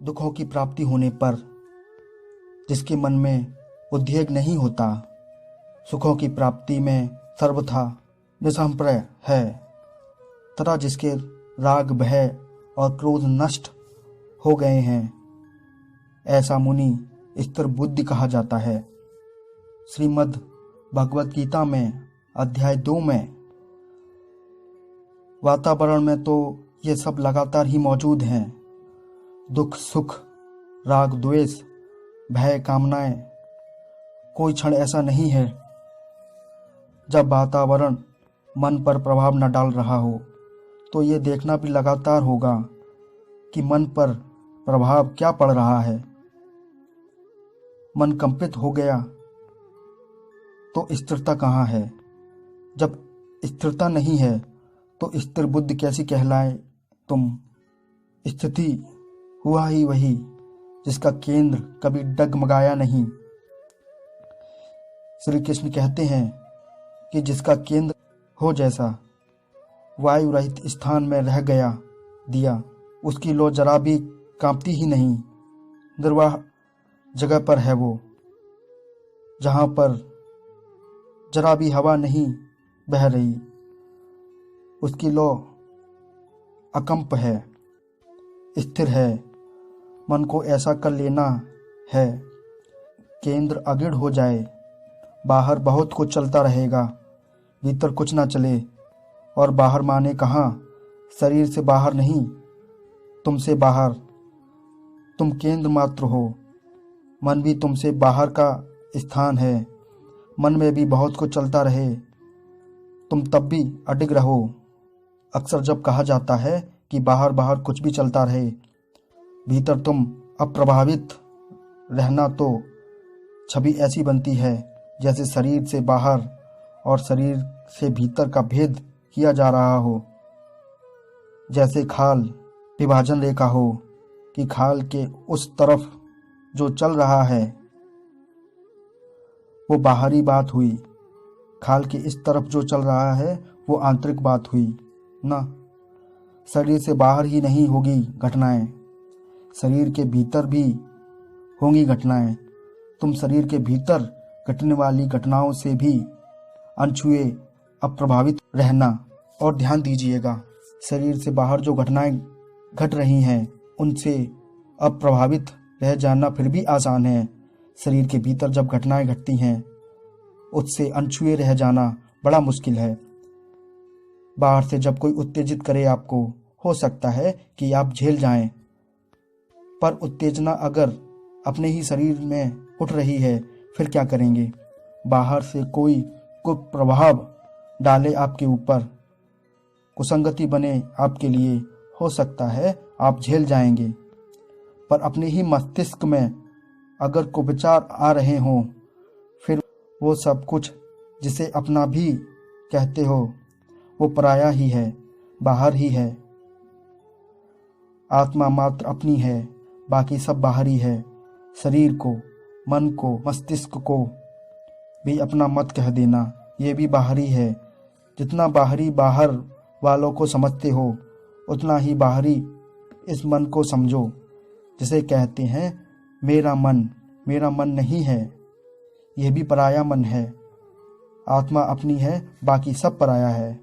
दुखों की प्राप्ति होने पर जिसके मन में उद्वेग नहीं होता, सुखों की प्राप्ति में सर्वथा निसंप्रय है, तथा जिसके राग भय और क्रोध नष्ट हो गए हैं, ऐसा मुनि स्थिर बुद्धि कहा जाता है। श्रीमद् भगवत गीता में अध्याय 2 में वातावरण में तो ये सब लगातार ही मौजूद हैं। दुख सुख, राग द्वेष, भय कामनाएं, कोई क्षण ऐसा नहीं है जब वातावरण मन पर प्रभाव न डाल रहा हो। तो ये देखना भी लगातार होगा कि मन पर प्रभाव क्या पड़ रहा है। मन कंपित हो गया तो स्थिरता कहाँ है? जब स्थिरता नहीं है तो स्थिर बुद्धि कैसी कहलाए तुम? स्थिति हुआ ही वही जिसका केंद्र कभी डगमगाया नहीं। श्री कृष्ण कहते हैं कि जिसका केंद्र हो जैसा वायु रहित स्थान में रह गया दिया, उसकी लौ जरा भी कांपती ही नहीं। निर्वाह जगह पर है वो, जहां पर जरा भी हवा नहीं बह रही, उसकी लौ अकंप है, स्थिर है। मन को ऐसा कर लेना है केंद्र अगिड़ हो जाए। बाहर बहुत कुछ चलता रहेगा, भीतर कुछ ना चले। और बाहर माने कहाँ? शरीर से बाहर नहीं, तुमसे बाहर। तुम केंद्र मात्र हो, मन भी तुमसे बाहर का स्थान है। मन में भी बहुत कुछ चलता रहे, तुम तब भी अडिग रहो। अक्सर जब कहा जाता है कि बाहर बाहर कुछ भी चलता रहे, भीतर तुम अप्रभावित रहना, तो छवि ऐसी बनती है जैसे शरीर से बाहर और शरीर से भीतर का भेद किया जा रहा हो। जैसे खाल विभाजन रेखा हो कि खाल के उस तरफ जो चल रहा है वो बाहरी बात हुई, खाल के इस तरफ जो चल रहा है वो आंतरिक बात हुई ना। शरीर से बाहर ही नहीं होगी घटनाएं, शरीर के भीतर भी होंगी घटनाएं। तुम शरीर के भीतर घटने वाली घटनाओं से भी अनछुए अप्रभावित रहना। और ध्यान दीजिएगा, शरीर से बाहर जो घटनाएं घट रही हैं उनसे अप्रभावित रह जाना फिर भी आसान है। शरीर के भीतर जब घटनाएं घटती हैं उससे अनछुए रह जाना बड़ा मुश्किल है। बाहर से जब कोई उत्तेजित करे आपको, हो सकता है कि आप झेल जाएं, पर उत्तेजना अगर अपने ही शरीर में उठ रही है फिर क्या करेंगे? बाहर से कोई कुप्रभाव डाले आपके ऊपर, कुसंगति बने आपके लिए, हो सकता है आप झेल जाएंगे। पर अपने ही मस्तिष्क में अगर कुविचार आ रहे हों, फिर वो सब कुछ जिसे अपना भी कहते हो वो पराया ही है, बाहर ही है। आत्मा मात्र अपनी है, बाकी सब बाहरी है। शरीर को, मन को, मस्तिष्क को भी अपना मत कह देना, ये भी बाहरी है। जितना बाहरी बाहर वालों को समझते हो, उतना ही बाहरी इस मन को समझो, जिसे कहते हैं मेरा मन नहीं है, यह भी पराया मन है। आत्मा अपनी है, बाकी सब पराया है।